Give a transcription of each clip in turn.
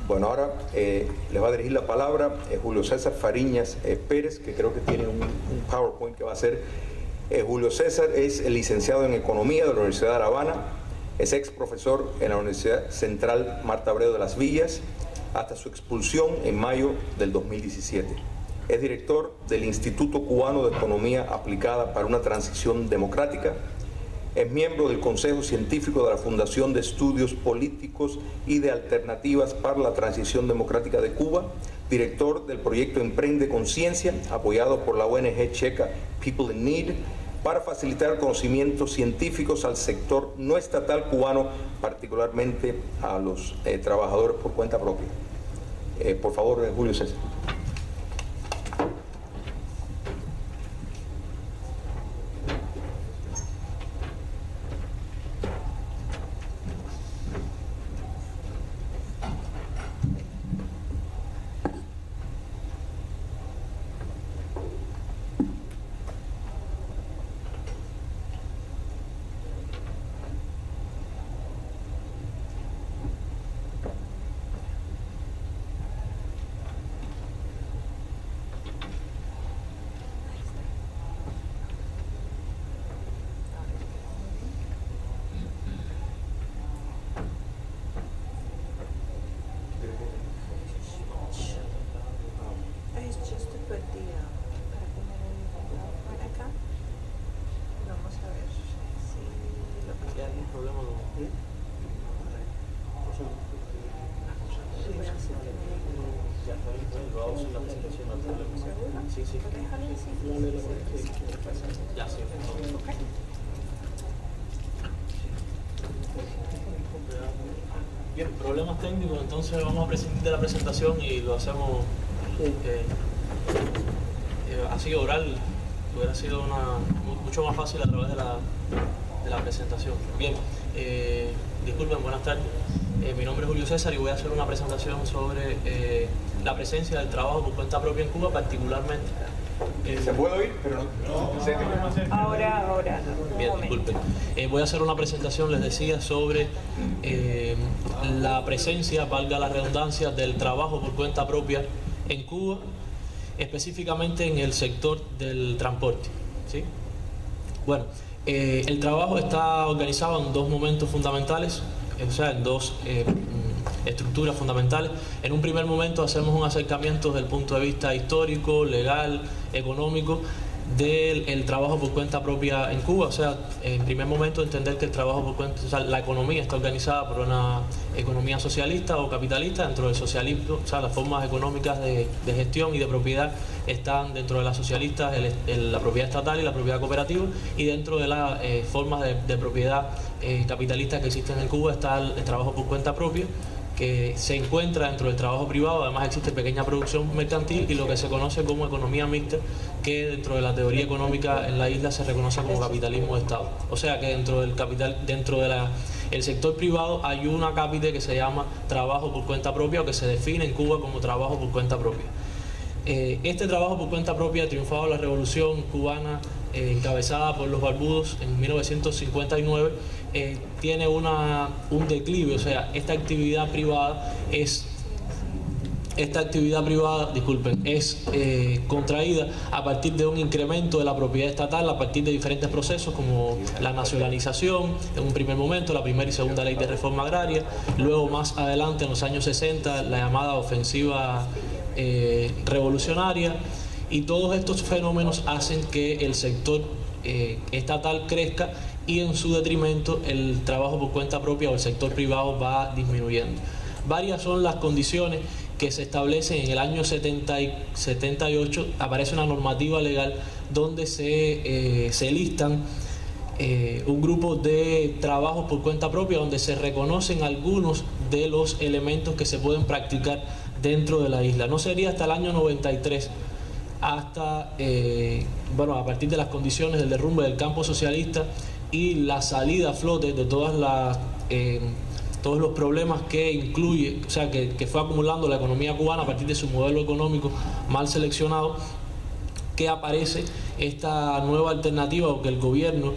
Bueno, ahora les va a dirigir la palabra Julio César Fariñas Pérez, que creo que tiene un PowerPoint que va a hacer. Julio César es licenciado en Economía de la Universidad de La Habana, es ex profesor en la Universidad Central Marta Abreu de las Villas, hasta su expulsión en mayo del 2017. Es director del Instituto Cubano de Economía Aplicada para una Transición Democrática. Es miembro del Consejo Científico de la Fundación de Estudios Políticos y de Alternativas para la Transición Democrática de Cuba, director del proyecto Emprende Conciencia, apoyado por la ONG checa People in Need, para facilitar conocimientos científicos al sector no estatal cubano, particularmente a los trabajadores por cuenta propia. Por favor, Julio César. Bien, problemas técnicos, entonces vamos a presentar la presentación y lo hacemos así oral, hubiera sido mucho más fácil a través de la presentación. Bien, disculpen, buenas tardes. Mi nombre es Julio César y voy a hacer una presentación sobre la presencia del trabajo por cuenta propia en Cuba, particularmente. Se puede oír, pero no. Ahora. Bien, disculpen. Voy a hacer una presentación, les decía, sobre la presencia, valga la redundancia, del trabajo por cuenta propia en Cuba, específicamente en el sector del transporte, ¿sí? Bueno, el trabajo está organizado en dos momentos fundamentales, o sea, en dos estructuras fundamentales. En un primer momento hacemos un acercamiento desde el punto de vista histórico, legal, económico, del trabajo por cuenta propia en Cuba. O sea, en primer momento entender que el trabajo por cuenta, o sea, la economía está organizada por una economía socialista o capitalista. Dentro del socialismo, o sea, las formas económicas de gestión y de propiedad están dentro de las socialistas la propiedad estatal y la propiedad cooperativa, y dentro de las formas de propiedad capitalista que existen en Cuba está el trabajo por cuenta propia, que se encuentra dentro del trabajo privado. Además existe pequeña producción mercantil y lo que se conoce como economía mixta, que dentro de la teoría económica en la isla se reconoce como capitalismo de Estado. O sea que dentro del capital, el sector privado hay una cápita que se llama trabajo por cuenta propia, o que se define en Cuba como trabajo por cuenta propia. Este trabajo por cuenta propia, triunfado la revolución cubana encabezada por los barbudos en 1959, tiene un declive. O sea, esta actividad privada es contraída a partir de un incremento de la propiedad estatal, a partir de diferentes procesos como la nacionalización en un primer momento, la primera y segunda ley de reforma agraria, luego más adelante en los años 60 la llamada ofensiva revolucionaria, y todos estos fenómenos hacen que el sector estatal crezca y en su detrimento el trabajo por cuenta propia o el sector privado va disminuyendo. Varias son las condiciones que se establecen. En el año 78 aparece una normativa legal donde se listan un grupo de trabajos por cuenta propia, donde se reconocen algunos de los elementos que se pueden practicar dentro de la isla. No sería hasta el año 93, hasta, a partir de las condiciones del derrumbe del campo socialista y la salida a flote de todos los problemas que incluye, o sea, que fue acumulando la economía cubana a partir de su modelo económico mal seleccionado, que aparece esta nueva alternativa, o que el gobierno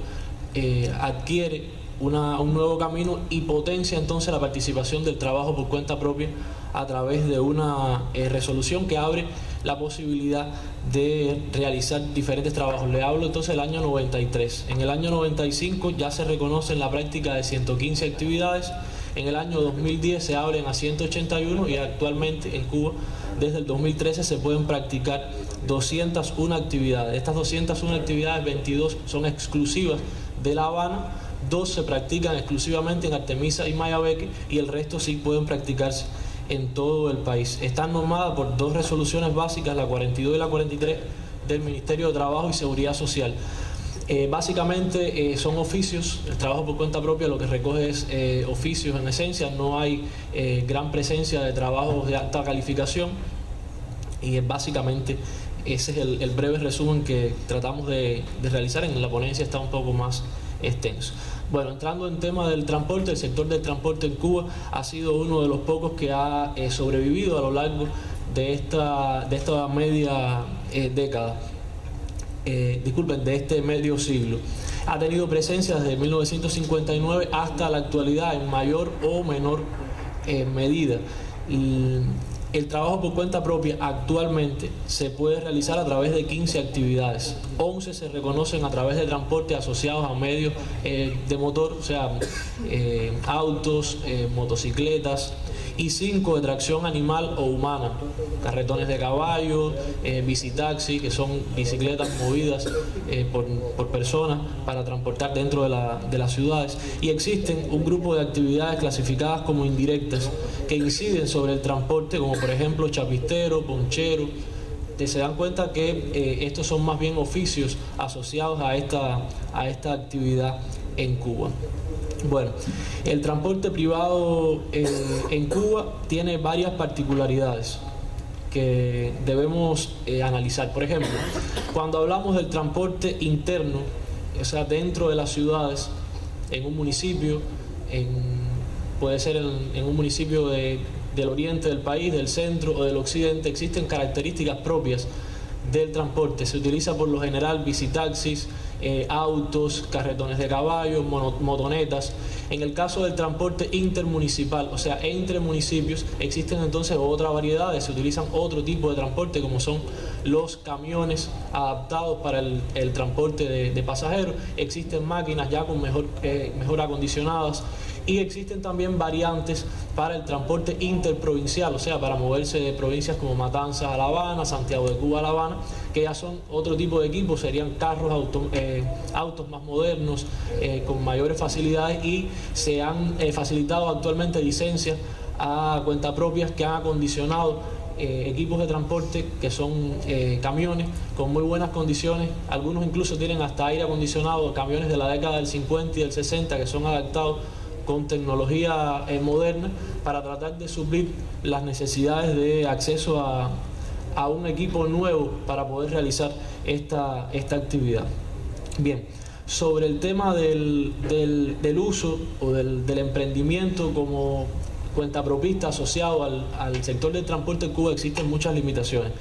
adquiere un nuevo camino y potencia entonces la participación del trabajo por cuenta propia a través de una resolución que abre la posibilidad de realizar diferentes trabajos. Le hablo entonces del año 93. En el año 95 ya se reconoce en la práctica de 115 actividades. En el año 2010 se abren a 181 y actualmente en Cuba desde el 2013 se pueden practicar 201 actividades. De estas 201 actividades, 22 son exclusivas de La Habana, 2 se practican exclusivamente en Artemisa y Mayabeque y el resto sí pueden practicarse en todo el país. Están normadas por 2 resoluciones básicas, la 42 y la 43 del Ministerio de Trabajo y Seguridad Social. Básicamente son oficios, el trabajo por cuenta propia lo que recoge es oficios en esencia, no hay gran presencia de trabajos de alta calificación y básicamente ese es el breve resumen que tratamos de realizar. En la ponencia está un poco más extenso. Bueno, entrando en tema del transporte, el sector del transporte en Cuba ha sido uno de los pocos que ha sobrevivido a lo largo de esta media década. De este medio siglo. Ha tenido presencia desde 1959 hasta la actualidad en mayor o menor medida. El trabajo por cuenta propia actualmente se puede realizar a través de 15 actividades. 11 se reconocen a través de transporte asociados a medios de motor, o sea, autos, motocicletas, y 5 de tracción animal o humana, carretones de caballo, bicitaxi, que son bicicletas movidas por personas para transportar dentro de las ciudades. Y existen un grupo de actividades clasificadas como indirectas que inciden sobre el transporte, como por ejemplo chapistero, ponchero. Se dan cuenta que estos son más bien oficios asociados a esta actividad en Cuba. Bueno, el transporte privado en Cuba tiene varias particularidades que debemos analizar. Por ejemplo, cuando hablamos del transporte interno, o sea, dentro de las ciudades, en un municipio, puede ser en un municipio del oriente del país, del centro o del occidente, existen características propias del transporte. Se utiliza por lo general bicitaxis, autos, carretones de caballo, motonetas. En el caso del transporte intermunicipal, o sea, entre municipios, existen entonces otras variedades, se utilizan otro tipo de transporte como son los camiones adaptados para el transporte de pasajeros, existen máquinas ya con mejor acondicionadas y existen también variantes para el transporte interprovincial, o sea, para moverse de provincias como Matanzas a La Habana, Santiago de Cuba a La Habana, que ya son otro tipo de equipos, serían carros, autos más modernos, con mayores facilidades, y se han facilitado actualmente licencias a cuenta propias que han acondicionado equipos de transporte que son camiones con muy buenas condiciones. Algunos incluso tienen hasta aire acondicionado, camiones de la década del 50 y del 60 que son adaptados con tecnología moderna para tratar de suplir las necesidades de acceso a un equipo nuevo para poder realizar esta actividad. Bien, sobre el tema del uso o del emprendimiento como cuentapropista asociado al sector del transporte en Cuba, existen muchas limitaciones.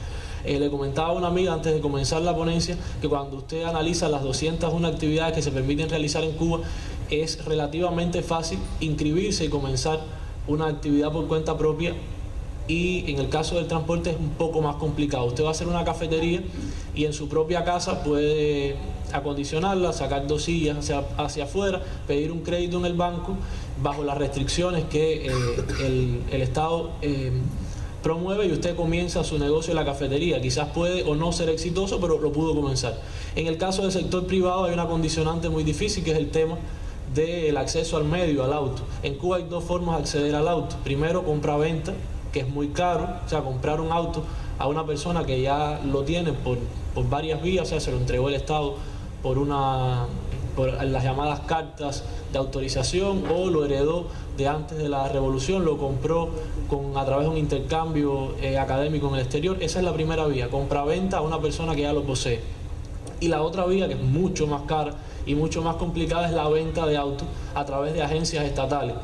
Le comentaba a una amiga antes de comenzar la ponencia que cuando usted analiza las 201 actividades que se permiten realizar en Cuba, es relativamente fácil inscribirse y comenzar una actividad por cuenta propia, y en el caso del transporte es un poco más complicado. Usted va a hacer una cafetería y en su propia casa puede acondicionarla, sacar 2 sillas hacia afuera, pedir un crédito en el banco bajo las restricciones que el Estado promueve, y usted comienza su negocio en la cafetería. Quizás puede o no ser exitoso, pero lo pudo comenzar. En el caso del sector privado hay una condicionante muy difícil, que es el tema del acceso al medio, al auto. En Cuba hay 2 formas de acceder al auto. Primero, compra-venta, que es muy caro, o sea, comprar un auto a una persona que ya lo tiene por varias vías, o sea, se lo entregó el Estado por las llamadas cartas de autorización, o lo heredó de antes de la revolución, lo compró a través de un intercambio académico en el exterior. Esa es la primera vía, compra-venta a una persona que ya lo posee. Y la otra vía, que es mucho más cara y mucho más complicada, es la venta de autos a través de agencias estatales.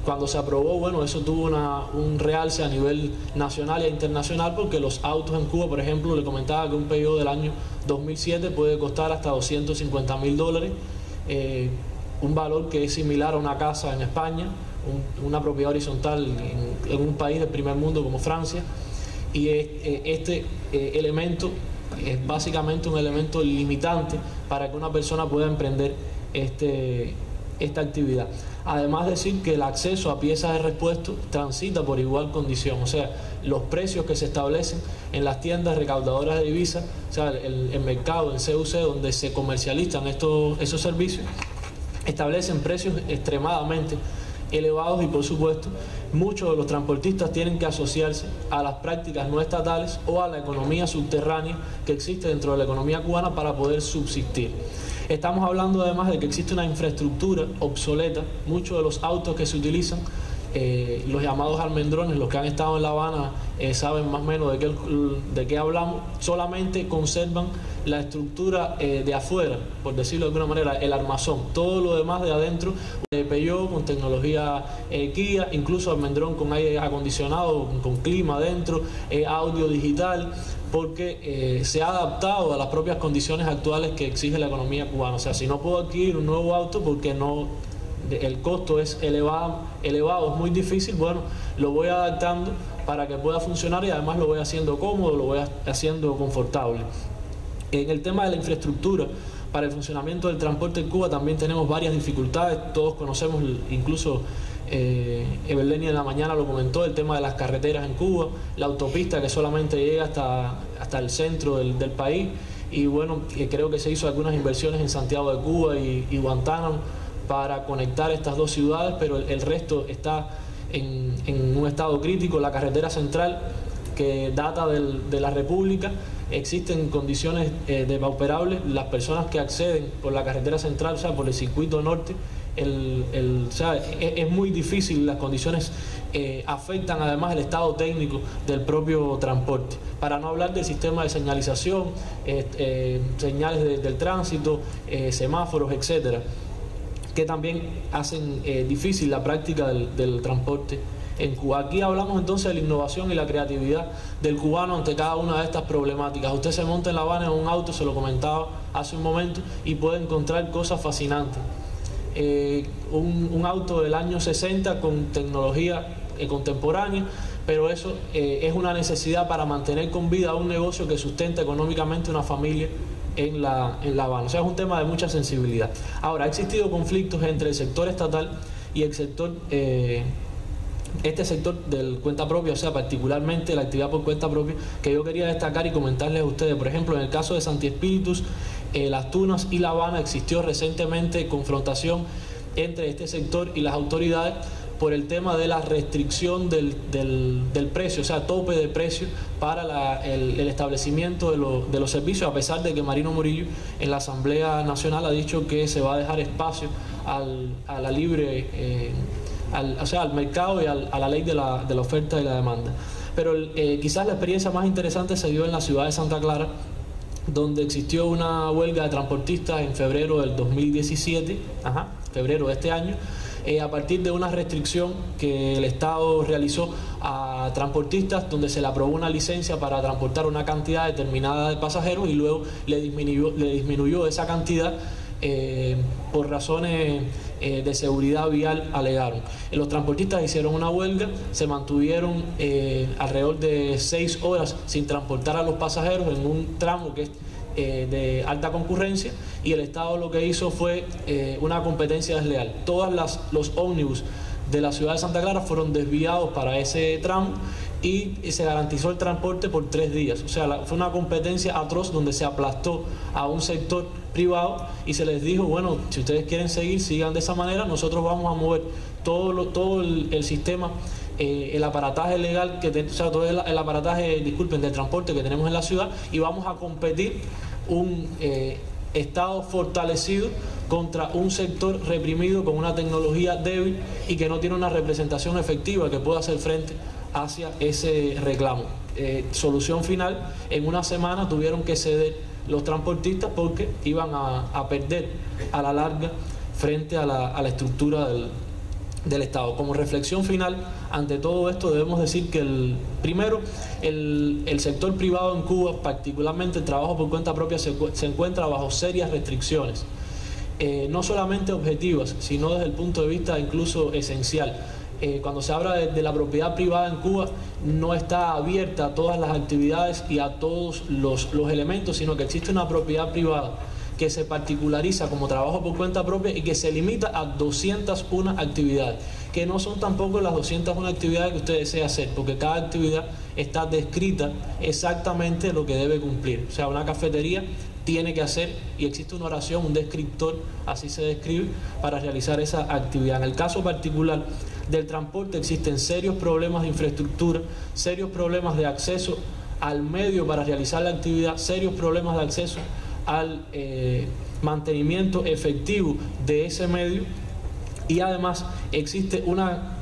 Cuando se aprobó, bueno, eso tuvo un realce a nivel nacional e internacional, porque los autos en Cuba, por ejemplo, le comentaba que un Peugeot del año 2007 puede costar hasta $250.000, un valor que es similar a una casa en España, una propiedad horizontal en un país del primer mundo como Francia, y este elemento es básicamente un elemento limitante para que una persona pueda emprender esta actividad. Además, decir que el acceso a piezas de repuesto transita por igual condición, o sea, los precios que se establecen en las tiendas recaudadoras de divisas, o sea, el mercado, el CUC, donde se comercializan esos servicios, establecen precios extremadamente elevados, y por supuesto muchos de los transportistas tienen que asociarse a las prácticas no estatales o a la economía subterránea que existe dentro de la economía cubana para poder subsistir. Estamos hablando además de que existe una infraestructura obsoleta. Muchos de los autos que se utilizan, los llamados almendrones, los que han estado en La Habana saben más o menos de qué hablamos, solamente conservan la estructura de afuera, por decirlo de alguna manera, el armazón. Todo lo demás de adentro, Peugeot con tecnología Kia, incluso almendrón con aire acondicionado, con clima adentro, audio digital, porque se ha adaptado a las propias condiciones actuales que exige la economía cubana. O sea, si no puedo adquirir un nuevo auto porque el costo es elevado, es muy difícil, bueno, lo voy adaptando para que pueda funcionar, y además lo voy haciendo cómodo, lo voy haciendo confortable. En el tema de la infraestructura para el funcionamiento del transporte en Cuba también tenemos varias dificultades. Todos conocemos, incluso Eveleni en la mañana lo comentó, el tema de las carreteras en Cuba, la autopista que solamente llega hasta el centro del país, y bueno, creo que se hizo algunas inversiones en Santiago de Cuba y Guantánamo para conectar estas dos ciudades, pero el resto está en un estado crítico. La carretera central, que data de la República, existen condiciones depauperables. Las personas que acceden por la carretera central, o sea, por el circuito norte, o sea, es muy difícil. Las condiciones afectan además el estado técnico del propio transporte, para no hablar del sistema de señalización, señales del tránsito, semáforos, etcétera, que también hacen difícil la práctica del transporte en Cuba. Aquí hablamos entonces de la innovación y la creatividad del cubano ante cada una de estas problemáticas. Usted se monta en La Habana en un auto, se lo comentaba hace un momento, y puede encontrar cosas fascinantes. Un auto del año 60 con tecnología contemporánea, pero eso es una necesidad para mantener con vida un negocio que sustenta económicamente una familia en La Habana. O sea, es un tema de mucha sensibilidad. Ahora, ha existido conflictos entre el sector estatal y el sector, este sector del cuenta propia, o sea, particularmente la actividad por cuenta propia, que yo quería destacar y comentarles a ustedes. Por ejemplo, en el caso de Santi Espíritus, Las Tunas y La Habana, existió recientemente confrontación entre este sector y las autoridades por el tema de la restricción del precio, o sea, tope de precio para el establecimiento de los servicios, a pesar de que Marino Murillo en la Asamblea Nacional ha dicho que se va a dejar espacio a la libre, o sea, al mercado y a la ley de la oferta y la demanda. Pero quizás la experiencia más interesante se dio en la ciudad de Santa Clara, donde existió una huelga de transportistas en febrero del 2017, febrero de este año, a partir de una restricción que el Estado realizó a transportistas, donde se le aprobó una licencia para transportar una cantidad determinada de pasajeros, y luego le disminuyó esa cantidad por razones de seguridad vial, alegaron. Los transportistas hicieron una huelga, se mantuvieron alrededor de 6 horas sin transportar a los pasajeros en un tramo que es de alta concurrencia, y el Estado lo que hizo fue una competencia desleal. Todos los ómnibus de la ciudad de Santa Clara fueron desviados para ese tramo y se garantizó el transporte por 3 días. O sea, fue una competencia atroz donde se aplastó a un sector privado y se les dijo, bueno, si ustedes quieren seguir, sigan de esa manera, nosotros vamos a mover todo el sistema, el aparataje legal, o sea, todo el aparataje, disculpen, del transporte que tenemos en la ciudad, y vamos a competir un Estado fortalecido contra un sector reprimido con una tecnología débil y que no tiene una representación efectiva que pueda hacer frente hacia ese reclamo. Solución final, en una semana tuvieron que ceder los transportistas porque iban a perder a la larga frente a la estructura del Estado. Como reflexión final, ante todo esto debemos decir que primero, el sector privado en Cuba, particularmente el trabajo por cuenta propia, se encuentra bajo serias restricciones. no solamente objetivas, sino desde el punto de vista incluso esencial. Cuando se habla de la propiedad privada en Cuba, no está abierta a todas las actividades y a todos los elementos, sino que existe una propiedad privada que se particulariza como trabajo por cuenta propia y que se limita a 201 actividades, que no son tampoco las 201 actividades que usted desea hacer, porque cada actividad está descrita exactamente lo que debe cumplir. O sea, una cafetería tiene que hacer, y existe una oración, un descriptor, así se describe, para realizar esa actividad. En el caso particular del transporte existen serios problemas de infraestructura, serios problemas de acceso al medio para realizar la actividad, serios problemas de acceso al mantenimiento efectivo de ese medio, y además existe una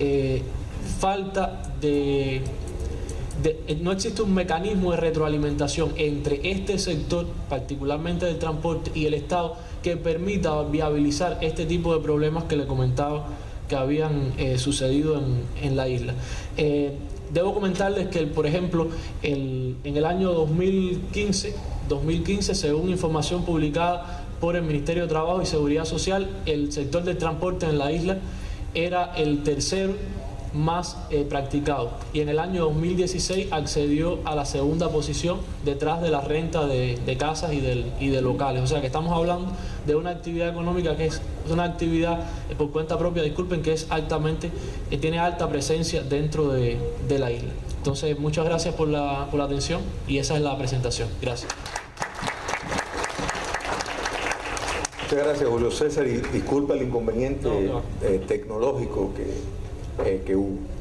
falta no existe un mecanismo de retroalimentación entre este sector, particularmente del transporte, y el Estado, que permita viabilizar este tipo de problemas que le comentaba que habían sucedido en la isla. Debo comentarles que, por ejemplo, en el año 2015, según información publicada por el Ministerio de Trabajo y Seguridad Social, el sector del transporte en la isla era el tercero más practicado, y en el año 2016 accedió a la segunda posición detrás de la renta de casas y de locales. O sea que estamos hablando de una actividad económica que es una actividad por cuenta propia, disculpen, que es tiene alta presencia dentro de la isla. Entonces, muchas gracias por la atención, y esa es la presentación. Gracias. Muchas gracias, Julio César, y disculpa el inconveniente tecnológico que hubo.